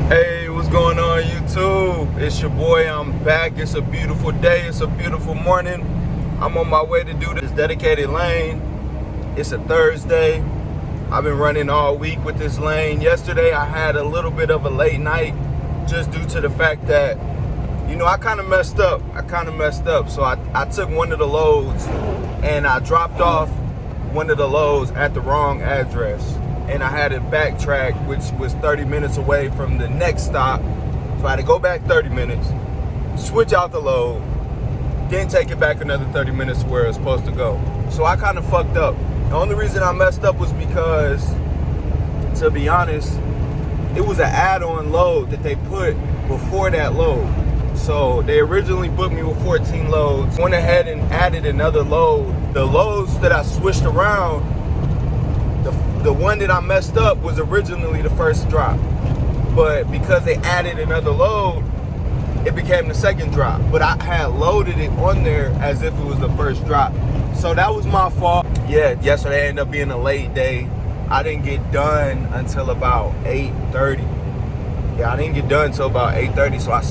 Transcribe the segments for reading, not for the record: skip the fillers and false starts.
Hey, what's going on YouTube? It's your boy, I'm back. It's a beautiful day, it's a beautiful morning. I'm on my way to do this dedicated lane. It's a Thursday. I've been running all week with this lane. Yesterday I had a little bit of a late night just due to the fact that, I kind of messed up. So I took one of the loads and I dropped off one of the loads at the wrong address. And I had to backtrack, which was 30 minutes away from the next stop. So I had to go back 30 minutes, switch out the load, then take it back another 30 minutes to where it was supposed to go. So I kind of fucked up. The only reason I messed up was because, to be honest, it was an add-on load that they put before that load. So they originally booked me with 14 loads, went ahead and added another load. The loads that I switched around, the one that I messed up was originally the first drop, but because they added another load, it became the second drop. But I had loaded it on there as if it was the first drop. So that was my fault. Yeah, yesterday ended up being a late day. I didn't get done until about 8:30. Yeah, I didn't get done until about 8:30. So I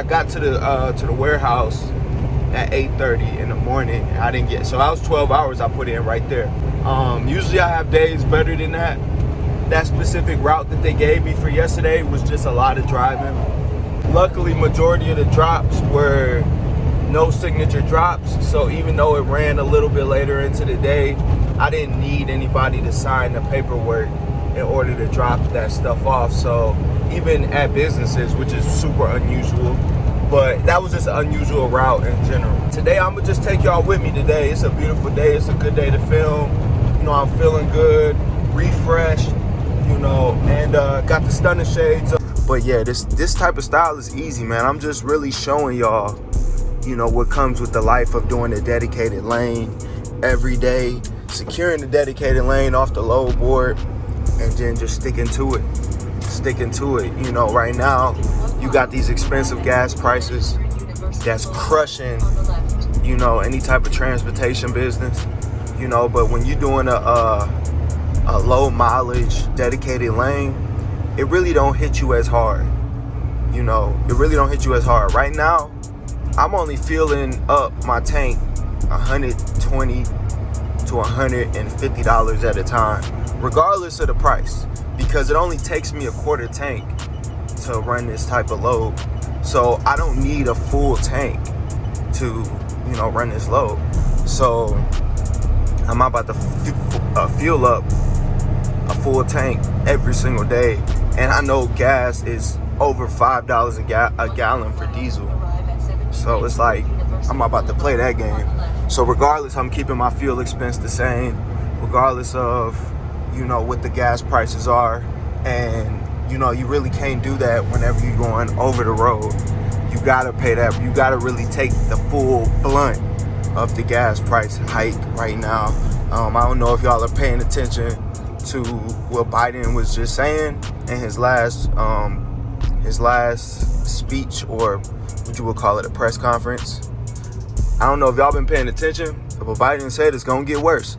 got to the warehouse at 8:30 in the morning. I didn't get, so that was 12 hours I put in right there. Usually I have days better than that. That specific route that they gave me for yesterday was just a lot of driving. Luckily, majority of the drops were no signature drops. So even though it ran a little bit later into the day, I didn't need anybody to sign the paperwork in order to drop that stuff off. So even at businesses, which is super unusual, but that was just an unusual route in general. Today, I'm gonna just take y'all with me today. It's a beautiful day. It's a good day to film. I'm feeling good, refreshed, and got the stunning shades up. But yeah, this type of style is easy, man. I'm just really showing y'all, what comes with the life of doing a dedicated lane every day, securing the dedicated lane off the load board, and then just sticking to it. Right now, you got these expensive gas prices that's crushing, any type of transportation business, but when you're doing a low mileage dedicated lane, it really don't hit you as hard. Right now, I'm only filling up my tank $120 to $150 at a time, regardless of the price, because it only takes me a quarter tank to run this type of load. So I don't need a full tank to, run this load. So I'm about to fuel up a full tank every single day. And I know gas is over $5 a gallon for diesel. So it's like, I'm about to play that game. So regardless, I'm keeping my fuel expense the same, regardless of, what the gas prices are. And, you really can't do that whenever you're going over the road. You gotta pay that. You gotta really take the full blunt of the gas price hike right now. I don't know if y'all are paying attention to what Biden was just saying in his last speech, or what you would call it, a press conference. I don't know if y'all been paying attention, but Biden said it's gonna get worse.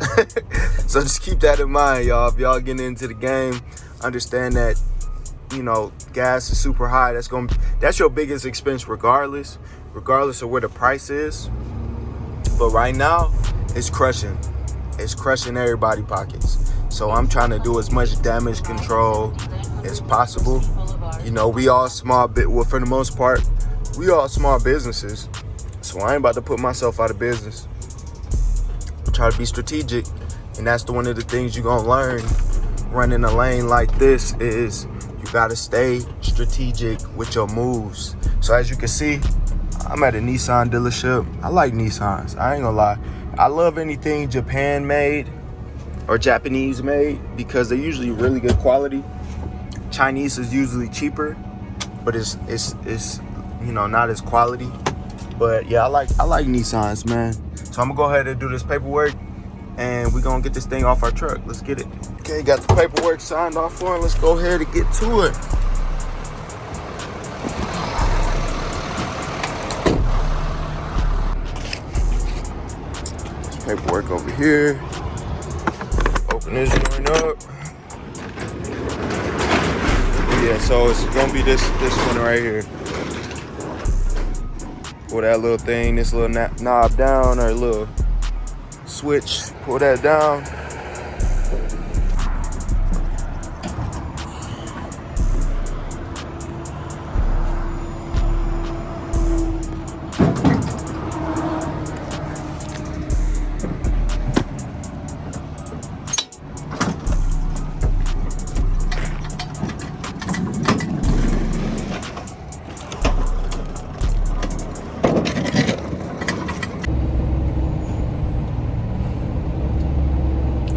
So just keep that in mind, y'all. If y'all getting into the game, understand that, gas is super high. That's your biggest expense regardless of where the price is. But right now, it's crushing everybody's pockets. So I'm trying to do as much damage control as possible. We all for the most part, we all small businesses. So I ain't about to put myself out of business. Try to be strategic, and that's one of the things you're gonna learn running a lane like this is you gotta stay strategic with your moves. So as you can see, I'm at a Nissan dealership. I like Nissans, I ain't gonna lie. I love anything Japan made or Japanese made because they're usually really good quality. Chinese is usually cheaper, but it's not as quality. But yeah, I like Nissans, man. So I'm gonna go ahead and do this paperwork, and we're gonna get this thing off our truck. Let's get it. Okay, got the paperwork signed off for it. Let's go ahead and get to it. This paperwork over here. Open this joint up. Yeah, so it's gonna be this one right here. Pull that little thing, this little knob down, or little switch, pull that down.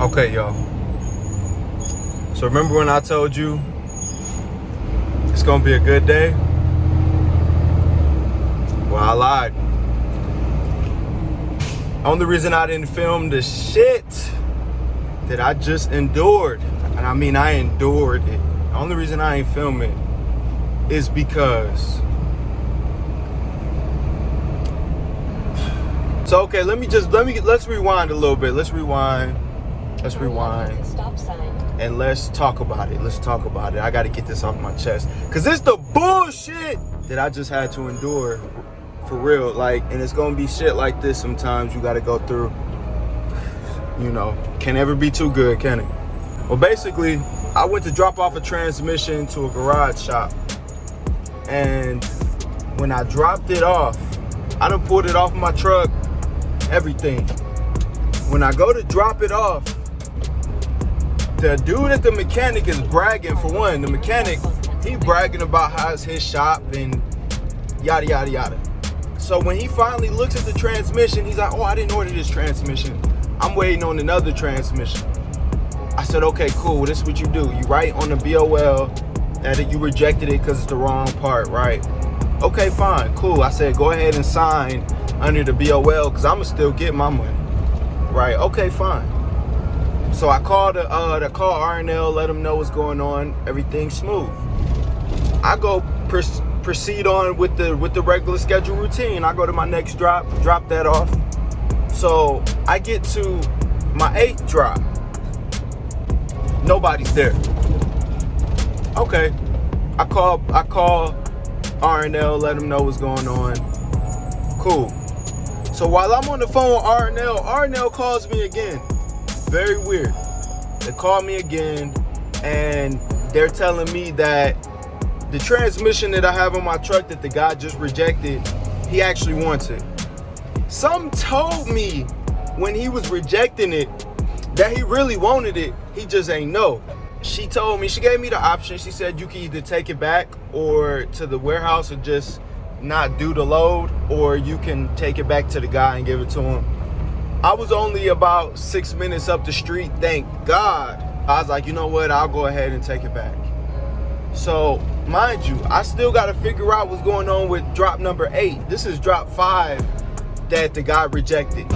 Okay, y'all. So remember when I told you it's gonna be a good day? Well, I lied. Only reason I didn't film the shit that I just endured, and I mean I endured it. The only reason I ain't film it is because. So okay, let's rewind a little bit. Let's rewind. And let's talk about it. I gotta get this off my chest. Cause it's the bullshit that I just had to endure. For real. Like, and it's gonna be shit like this sometimes you gotta go through. You know, can never be too good, can it? Well, basically, I went to drop off a transmission to a garage shop. And when I dropped it off, I done pulled it off my truck, everything. When I go to drop it off, the dude at the mechanic is bragging. For one, the mechanic, he bragging about how it's his shop and yada, yada, yada. So when he finally looks at the transmission, he's like, oh, I didn't order this transmission. I'm waiting on another transmission. I said, okay, cool. This is what you do. You write on the BOL that you rejected it because it's the wrong part, right? Okay, fine, cool. I said, go ahead and sign under the BOL because I'm going to still get my money, right? Okay, fine. So I called call R&L, let them know what's going on. Everything's smooth. I go proceed on with the regular schedule routine. I go to my next drop that off. So I get to my 8th drop. Nobody's there. Okay. I call R&L, let them know what's going on. Cool. So while I'm on the phone with R&L calls me again. Very weird. They call me again and they're telling me that the transmission that I have on my truck that the guy just rejected, he actually wants it. Some told me when he was rejecting it that he really wanted it, he just ain't know. She told me, she gave me the option. She said you can either take it back or to the warehouse and just not do the load, or you can take it back to the guy and give it to him. I was only about 6 minutes up the street, thank God. I was like, you know what, I'll go ahead and take it back. So, mind you, I still got to figure out what's going on with drop number 8. This is drop 5 that the guy rejected.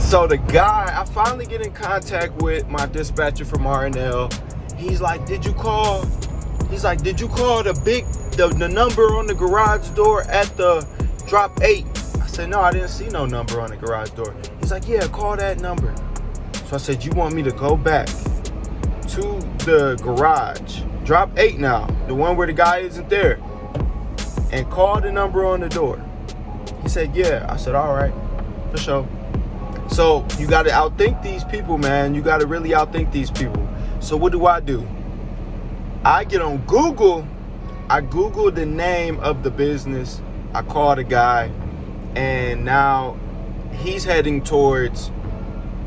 So the guy, I finally get in contact with my dispatcher from R&L. He's like, did you call the number on the garage door at the drop 8? I said, no, I didn't see no number on the garage door. He's like, yeah, call that number. So I said, you want me to go back to the garage, drop 8 now, the one where the guy isn't there, and call the number on the door? He said, yeah. I said, all right, for sure. So you got to outthink these people, man. You got to really outthink these people. So what do? I get on Google. I Google the name of the business. I call the guy, and now he's heading towards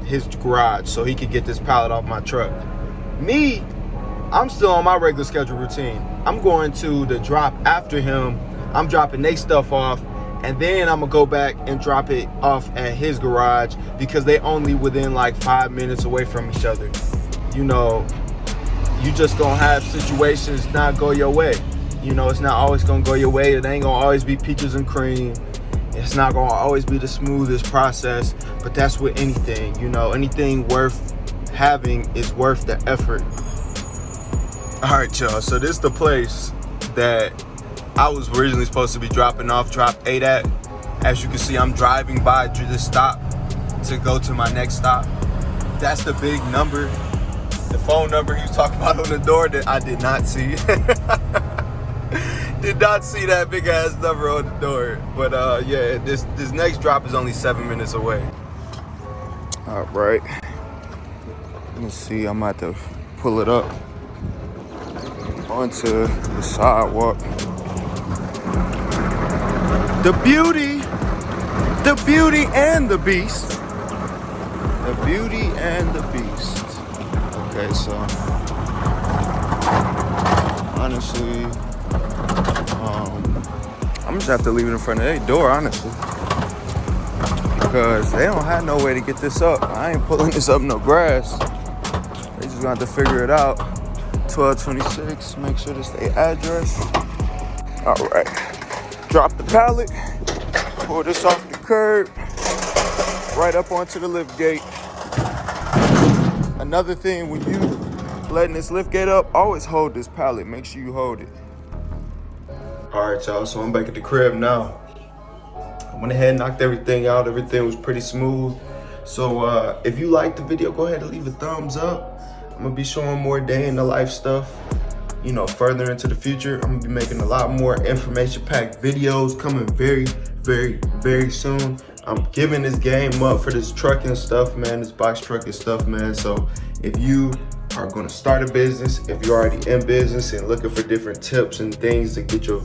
his garage so he could get this pallet off my truck. Me, I'm still on my regular schedule routine. I'm going to the drop after him. I'm dropping their stuff off, and then I'm gonna go back and drop it off at his garage because they only within like 5 minutes away from each other. You know, you just gonna have situations not go your way. You know, it's not always gonna go your way. It ain't gonna always be peaches and cream. It's not gonna always be the smoothest process, but that's with anything. You know, anything worth having is worth the effort. All right, y'all, so this is the place that I was originally supposed to be dropping off drop 8 at. As you can see, I'm driving by this stop to go to my next stop. That's the big number the phone number he was talking about on the door that I did not see. Did not see that big ass number on the door. But yeah, this next drop is only 7 minutes away. All right. Let's see, I'm about to pull it up onto the sidewalk. The beauty and the beast. The beauty and the beast. Okay, so honestly, I'm just have to leave it in front of their door, honestly, because they don't have no way to get this up. I ain't pulling this up no grass. They just gonna have to figure it out. 1226. Make sure this their address. All right. Drop the pallet. Pull this off the curb. Right up onto the lift gate. Another thing, when you letting this lift gate up, always hold this pallet. Make sure you hold it. All right, y'all. So I'm back at the crib now. I went ahead and knocked everything out. Everything was pretty smooth. So if you liked the video, go ahead and leave a thumbs up. I'm gonna be showing more day in the life stuff, you know, further into the future. I'm gonna be making a lot more information-packed videos coming very, very, very soon. I'm giving this game up for this trucking stuff, man, this box trucking stuff, man. So if you are gonna start a business, if you're already in business and looking for different tips and things to get your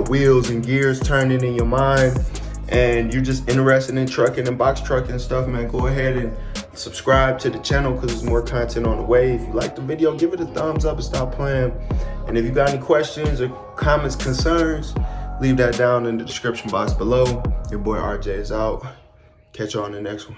wheels and gears turning in your mind, and you're just interested in trucking and box trucking stuff, man, go ahead and subscribe to the channel because there's more content on the way. If you like the video, give it a thumbs up and stop playing. And if you got any questions or comments, concerns, leave that down in the description box below. Your boy RJ is out. Catch you on the next one.